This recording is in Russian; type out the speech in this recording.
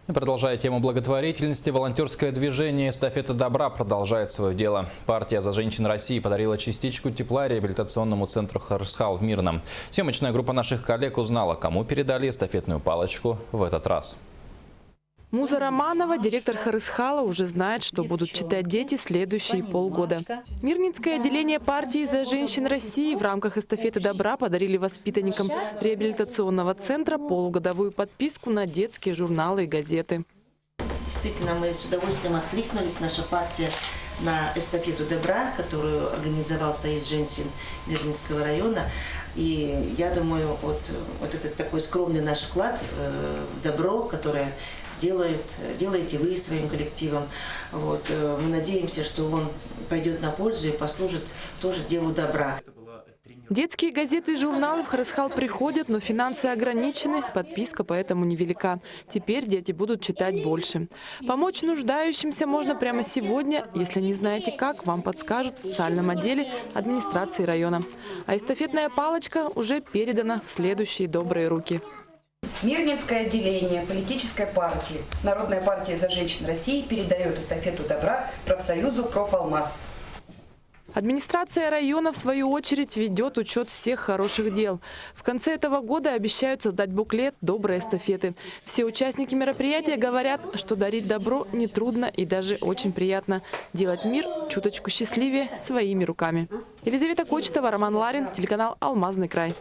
Продолжая тему благотворительности, волонтерское движение «Эстафета добра» продолжает свое дело. Партия «За женщин России» подарила частичку тепла реабилитационному центру «Харысхал» в Мирном. Съемочная группа наших коллег узнала, кому передали эстафетную палочку в этот раз. Муза Романова, директор Харысхала, уже знает, что будут читать дети следующие полгода. Мирнинское отделение партии «За женщин России» в рамках эстафеты добра подарили воспитанникам реабилитационного центра полугодовую подписку на детские журналы и газеты. Действительно, мы с удовольствием откликнулись, наша партия, на эстафету добра, которую организовал Союз женщин Мирнинского района. И я думаю, вот этот такой скромный наш вклад в добро, которое делаете вы своим коллективом. Мы надеемся, что он пойдет на пользу и послужит тоже делу добра. Детские газеты и журналы в Харысхал приходят, но финансы ограничены, подписка поэтому невелика. Теперь дети будут читать больше. Помочь нуждающимся можно прямо сегодня. Если не знаете как, вам подскажут в социальном отделе администрации района. А эстафетная палочка уже передана в следующие добрые руки. Мирнинское отделение политической партии «Народная партия «За женщин России» передает эстафету добра профсоюзу «Профалмаз». Администрация района, в свою очередь, ведет учет всех хороших дел. В конце этого года обещают создать буклет «Добрые эстафеты». Все участники мероприятия говорят, что дарить добро нетрудно и даже очень приятно. Делать мир чуточку счастливее своими руками. Елизавета Кочетова, Роман Ларин, телеканал «Алмазный край».